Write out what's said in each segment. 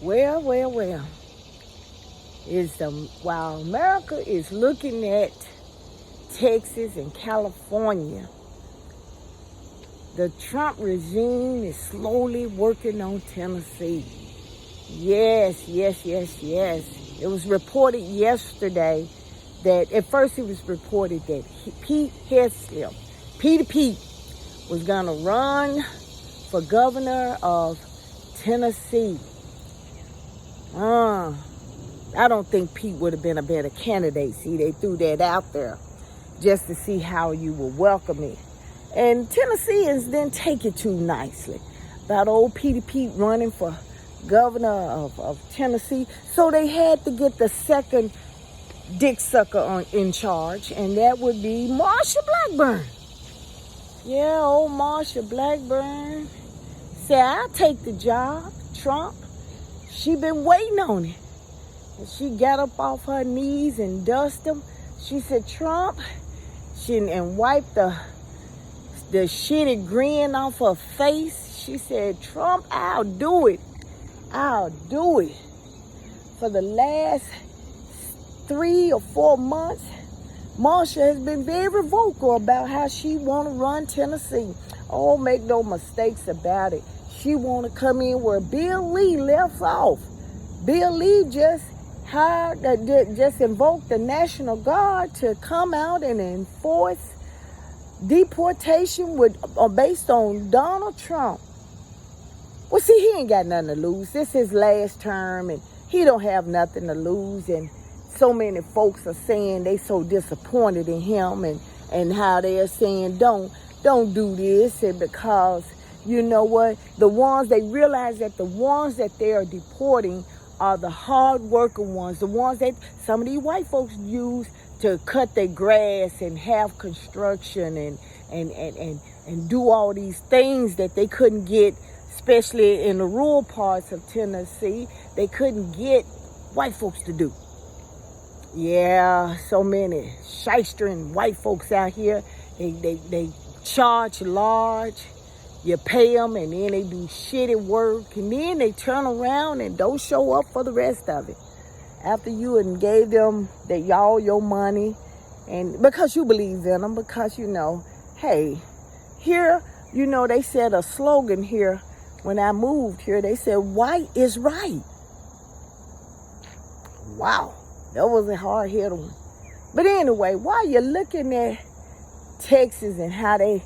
Well. While America is looking at Texas and California, the Trump regime is slowly working on Tennessee. Yes. It was reported yesterday that, at first it was reported that Pete Hegseth, Pete, was going to run for governor of Tennessee. I don't think Pete would have been a better candidate. See, they threw that out there just to see how you will welcome it. And Tennesseans didn't take it too nicely about old Pete running for governor of Tennessee. So they had to get the second dick sucker in charge, and that would be Marsha Blackburn. Yeah, old Marsha Blackburn said, I'll take the job, Trump. She been waiting on it. And she got up off her knees and dusted him. She said, Trump, and wiped the shitty grin off her face. She said, Trump, I'll do it. For the last 3 or 4 months, Marsha has been very vocal about how she want to run Tennessee. Oh, make no mistakes about it. She want to come in where Bill Lee left off. Bill Lee just invoked the National Guard to come out and enforce deportation based on Donald Trump. Well, see, he ain't got nothing to lose. This is his last term, and he don't have nothing to lose. And so many folks are saying they so disappointed in him, and how they are saying don't do this, and because you know what, they realize that the ones that they are deporting are the hard-working ones, the ones that some of these white folks use to cut their grass and have construction and do all these things that they couldn't get, especially in the rural parts of Tennessee, they couldn't get white folks to do. Yeah, so many shystering white folks out here, they charge large. You pay them, and then they do shitty work, and then they turn around and don't show up for the rest of it. After you and gave them all your money, and because you believe in them, because hey, here, they said a slogan here when I moved here. They said, white is right. Wow, that was a hard hit one. But anyway, while you're looking at Texas and how they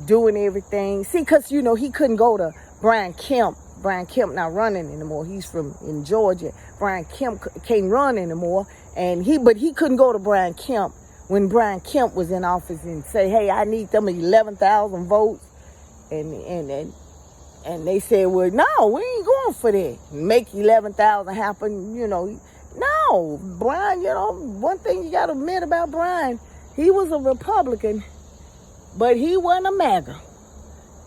doing everything. See, because, he couldn't go to Brian Kemp. Brian Kemp not running anymore. He's in Georgia. Brian Kemp can't run anymore. But he couldn't go to Brian Kemp when Brian Kemp was in office and say, hey, I need them 11,000 votes. And they said, well, no, we ain't going for that. Make 11,000 happen, No, Brian, one thing you got to admit about Brian, he was a Republican, but he wasn't a MAGA.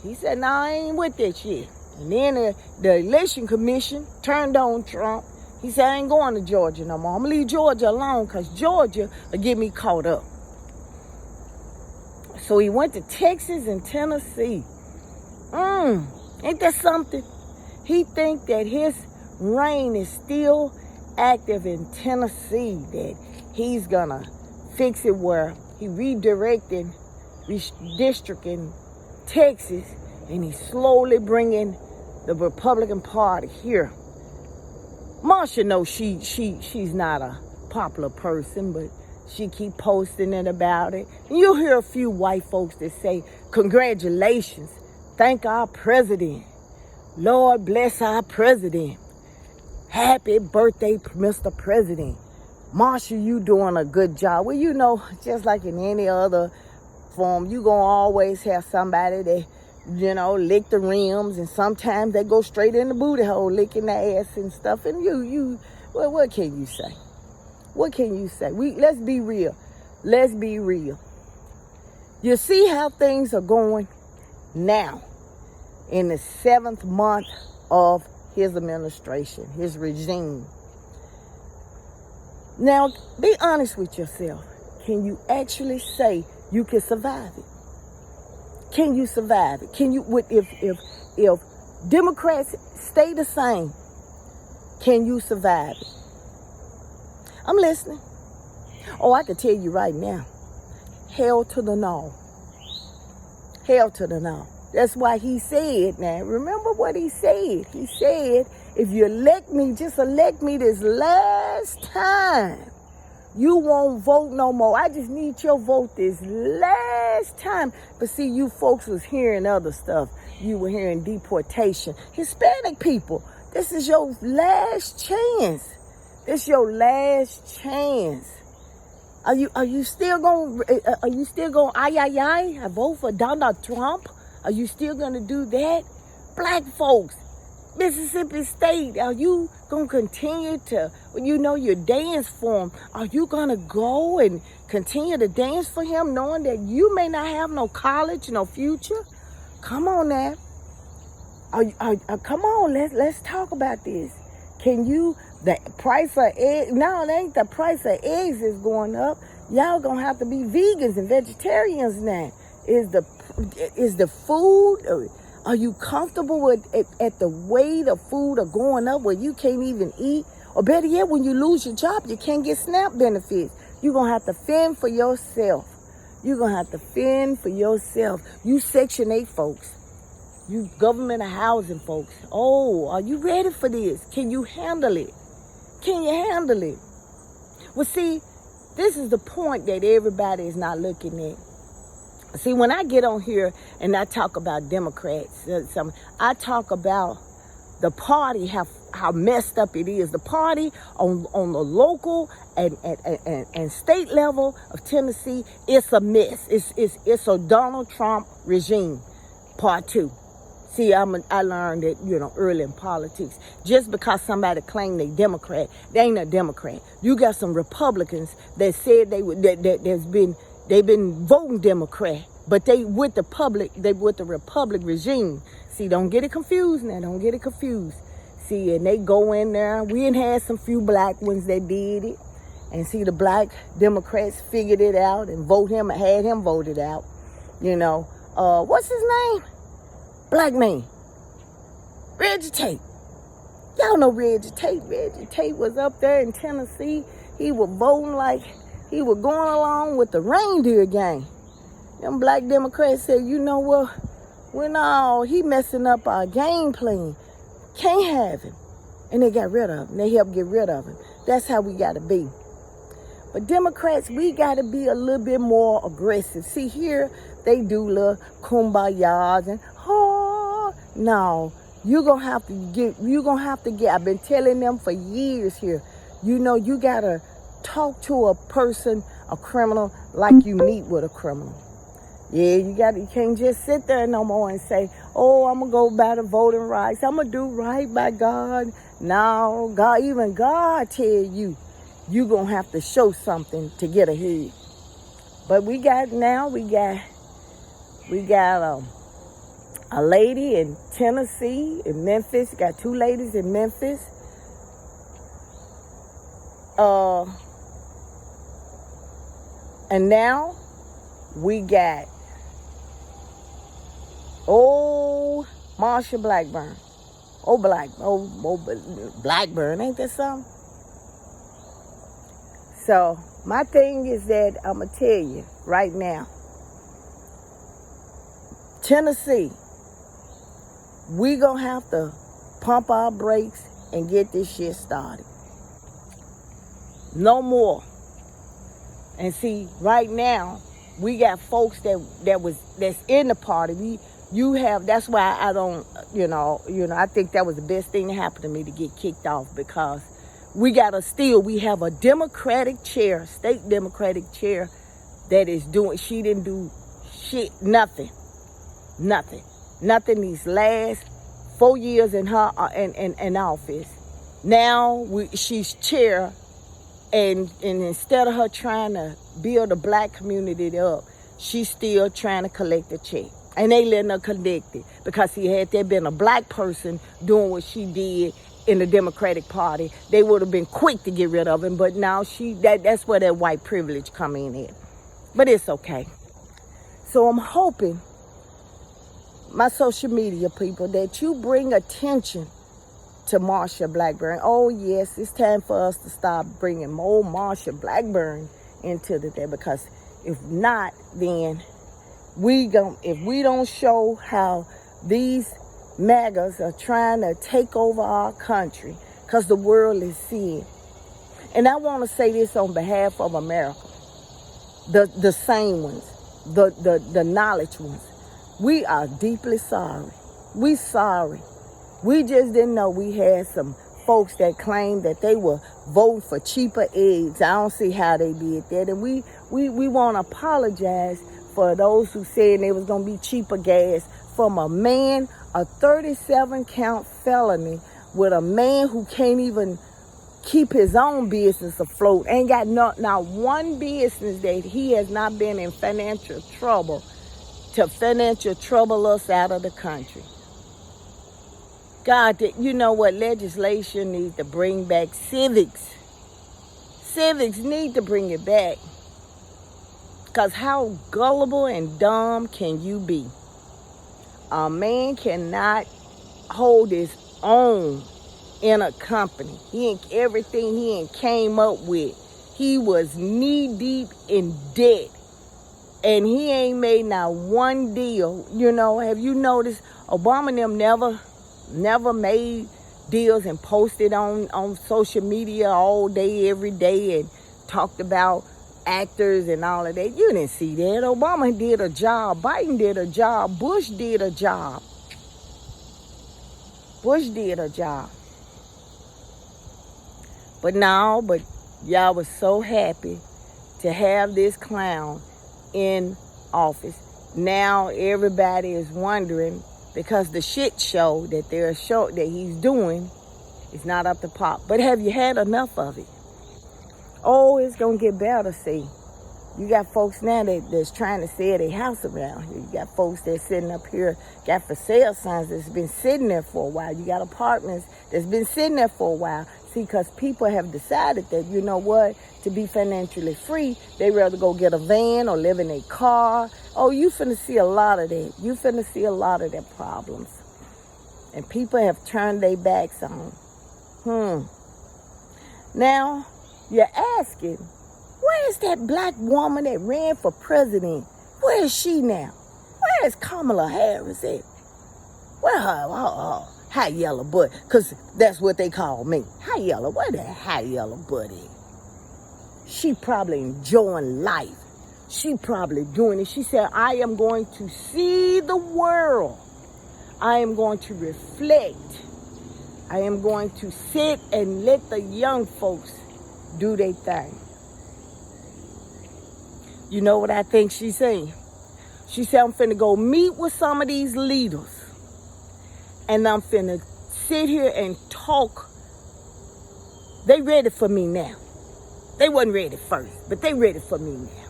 He said, no, I ain't with that shit. And then the election commission turned on Trump. He said, I ain't going to Georgia no more. I'm going to leave Georgia alone because Georgia will get me caught up. So he went to Texas and Tennessee. Ain't that something? He think that his reign is still active in Tennessee, that he's going to fix it where he redirecting redistricting Texas, and he's slowly bringing the Republican Party here. Marsha knows she's not a popular person, but she keep posting it about it. And you'll hear a few white folks that say, congratulations, thank our president. Lord bless our president. Happy birthday, Mr. President. Marsha, you doing a good job. Well, just like in any other form, you gonna always have somebody that, lick the rims, and sometimes they go straight in the booty hole, licking the ass and stuff. And well, what can you say? What can you say? Let's be real. Let's be real. You see how things are going now in the 7th month of his administration, his regime. Now, be honest with yourself. Can you actually say you can survive it? Can you survive it? Can you, if Democrats stay the same, Can you survive it? I'm listening. Oh, I can tell you right now. Hell to the no. Hell to the no. That's why he said, now remember what he said. He said, if you elect me, just elect me this last time. You won't vote no more. I just need your vote this last time. But see, you folks was hearing other stuff. You were hearing deportation. Hispanic people, this is your last chance. This your last chance. Are you still gonna I vote for Donald Trump? Are you still gonna do that? Black folks, Mississippi State, are you gonna continue to, you dance for him? Are you gonna go and continue to dance for him, knowing that you may not have no college, no future? Come on now. Come on, let's talk about this. Can you? The price of eggs, no, it ain't the price of eggs is going up. Y'all gonna have to be vegans and vegetarians now. Is the food, are you comfortable with at the way the food are going up where you can't even eat? Or better yet, when you lose your job, you can't get SNAP benefits. You're gonna have to fend for yourself. You're gonna have to fend for yourself. You Section 8 folks. You government of housing folks. Oh, are you ready for this? Can you handle it? Can you handle it? Well, see, this is the point that everybody is not looking at. See, when I get on here and I talk about Democrats, I talk about the party, how messed up it is. The party on the local and state level of Tennessee, it's a mess. It's a Donald Trump regime, part 2. See, I learned that, early in politics. Just because somebody claimed they Democrat, they ain't a Democrat. You got some Republicans that said they've been voting Democrat, but they with the Republic regime. See, don't get it confused now. Don't get it confused. See, and they go in there. We had some few black ones that did it, and see the black Democrats figured it out and had him voted out. What's his name? Black man. Reggie Tate. Y'all know Reggie Tate. Reggie Tate was up there in Tennessee. He was voting like he was going along with the reindeer gang. Them black Democrats said, you know what? He messing up our game plan. Can't have him. And they got rid of him. They helped get rid of him. That's how we got to be. But Democrats, we got to be a little bit more aggressive. See, here they do little kumbayas and no, you're going to have to get, I've been telling them for years here, you got to talk to a person, a criminal, like you meet with a criminal. Yeah, you can't just sit there no more and say, oh, I'm going to go by the voting rights. I'm going to do right by God. No, even God tell you, you're going to have to show something to get ahead. But we got a lady in Tennessee, in Memphis. Got 2 ladies in Memphis. And now we got Marsha Blackburn. Blackburn, ain't that something? So my thing is that I'm going to tell you right now, Tennessee, we going to have to pump our brakes and get this shit started. No more. And see, right now, we got folks that's in the party. That's why I don't, I think that was the best thing that happened to me, to get kicked off, because we have a Democratic chair, state Democratic chair, that is she didn't do shit, nothing these last 4 years in her in office. Now she's chair, and instead of her trying to build the black community up, she's still trying to collect a check. And they letting her collect it, because had there been a black person doing what she did in the Democratic Party, they would have been quick to get rid of him. But now that's where that white privilege come in at. But it's okay. So I'm hoping, my social media people, that you bring attention to Marsha Blackburn. Oh yes, it's time for us to stop bringing more Marsha Blackburn into the day, because if not, then if we don't show how these MAGAs are trying to take over our country, because the world is seeing. And I want to say this on behalf of America, the sane ones, the knowledge ones. We are deeply sorry. We sorry. We just didn't know we had some folks that claimed that they were voting for cheaper eggs. I don't see how they did that. And we want to apologize for those who said there was going to be cheaper gas from a man, a 37-count felony with a man who can't even keep his own business afloat. Ain't got not one business that he has not been in financial trouble to financial trouble us out of the country. God, you know what? Legislation needs to bring back civics. Civics need to bring it back. Because how gullible and dumb can you be? A man cannot hold his own in a company. Everything he ain't came up with. He was knee deep in debt. And he ain't made not one deal. You know, have you noticed Obama and them never made deals and posted on social media all day, every day, and talked about actors and all of that? You didn't see that. Obama did a job. Biden did a job. Bush did a job. Bush did a job. But y'all was so happy to have this clown in office. Now everybody is wondering, because the shit show that he's doing is not up to par. But have you had enough of it? Oh, it's gonna get better. See, you got folks now that's trying to sell their house around here. You got folks that's sitting up here, got for sale signs that's been sitting there for a while. You got apartments that's been sitting there for a while. See, because people have decided that, you know what, to be financially free, they rather go get a van or live in a car. Oh, you finna see a lot of that. You finna see a lot of their problems. And people have turned their backs on. Now, you're asking, where is that black woman that ran for president? Where is she now? Where is Kamala Harris at? Where her high yellow butt? Because that's what they call me. High yellow. Where that high yellow butt is? She probably enjoying life. She probably doing it. She said, I am going to see the world. I am going to reflect. I am going to sit and let the young folks do their thing. You know what I think she's saying? She said, I'm finna go meet with some of these leaders. And I'm finna sit here and talk. They ready for me now. They wasn't ready first, but they ready for me now.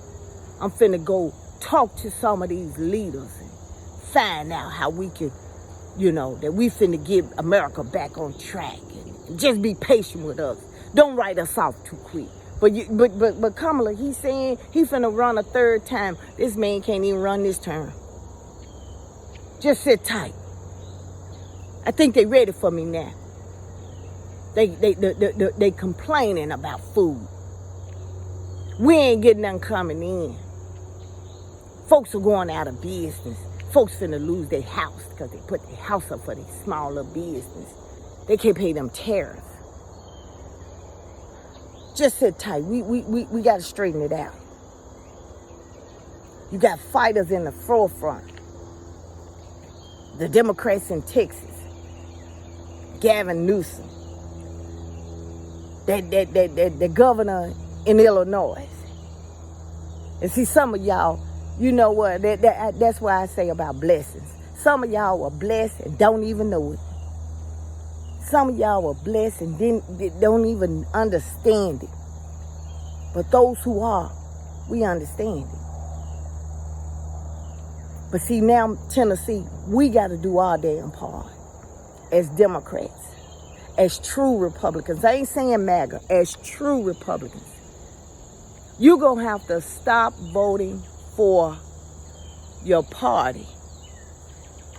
I'm finna go talk to some of these leaders and find out how we can, that we finna get America back on track. And just be patient with us. Don't write us off too quick. But Kamala, he's saying he finna run a third time. This man can't even run this term. Just sit tight. I think they ready for me now. They complaining about food. We ain't getting nothing coming in. Folks are going out of business. Folks finna lose their house because they put their house up for their smaller business. They can't pay them tariffs. Just sit tight. We got to straighten it out. You got fighters in the forefront. The Democrats in Texas. Gavin Newsom. The governor in Illinois. And see, some of y'all, you know what? That's why I say about blessings. Some of y'all were blessed and don't even know it. Some of y'all were blessed and don't even understand it. But those who are, we understand it. But see, now Tennessee, we got to do our damn part as Democrats, as true Republicans. I ain't saying MAGA, as true Republicans. You're going to have to stop voting for your party.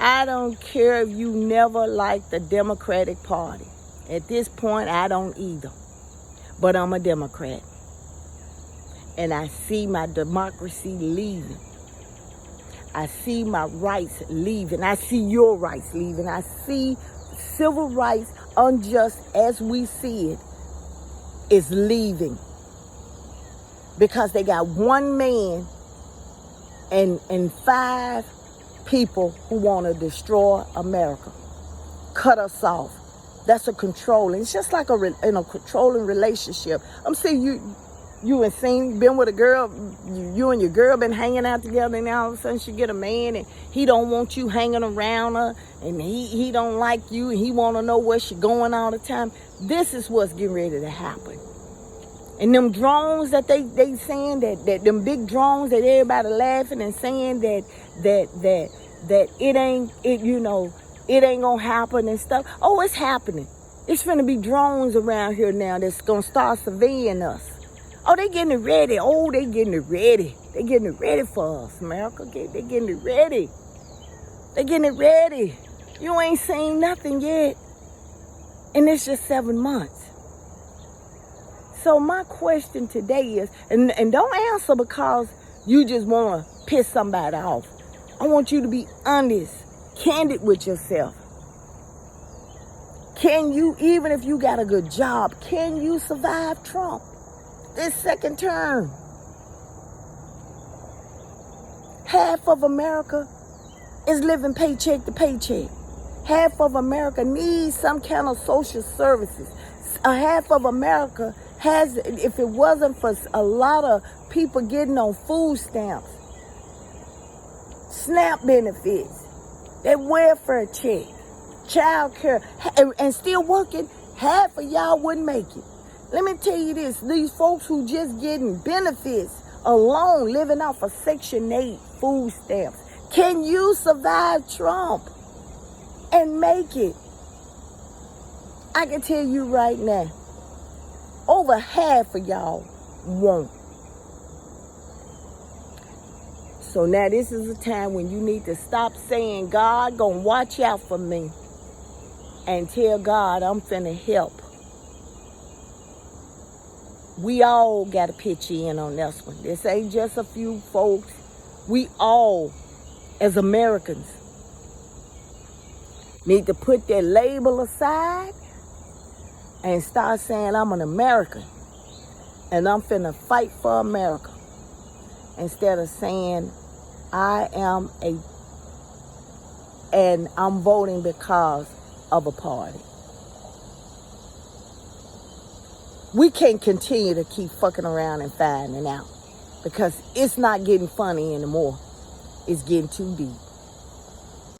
I don't care if you never liked the Democratic Party. At this point, I don't either. But I'm a Democrat. And I see my democracy leaving. I see my rights leaving. I see your rights leaving. I see civil rights, unjust as we see it, is leaving. Because they got one man and 5 people who want to destroy America. Cut us off. That's a controlling. It's just like in a controlling relationship. I'm saying you and been with a girl, you and your girl been hanging out together, and all of a sudden she get a man and he don't want you hanging around her, and he don't like you, and he want to know where she going all the time. This is what's getting ready to happen. And them drones that they saying that them big drones that everybody laughing and saying that it ain't gonna happen and stuff. Oh, it's happening. It's finna be drones around here now that's gonna start surveying us. Oh, they getting it ready. Oh, they getting it ready. They getting it ready for us, America. They getting it ready. They getting it ready. You ain't seen nothing yet. And it's just 7 months. So my question today is, and don't answer because you just want to piss somebody off. I want you to be honest, candid with yourself. Can you, even if you got a good job, can you survive Trump this second term? Half of America is living paycheck to paycheck. Half of America needs some kind of social services. Half of America has, if it wasn't for a lot of people getting on food stamps, SNAP benefits, that welfare check, child care, and still working, half of y'all wouldn't make it. Let me tell you this, these folks who just getting benefits alone, living off of Section 8 food stamps, can you survive Trump and make it? I can tell you right now, over half of y'all won't. So now this is a time when you need to stop saying, God gonna watch out for me, and tell God I'm finna help. We all gotta pitch in on this one. This ain't just a few folks. We all, as Americans, need to put that label aside and start saying, I'm an American and I'm finna fight for America. Instead of saying, and I'm voting because of a party. We can't continue to keep fucking around and finding out, because it's not getting funny anymore. It's getting too deep.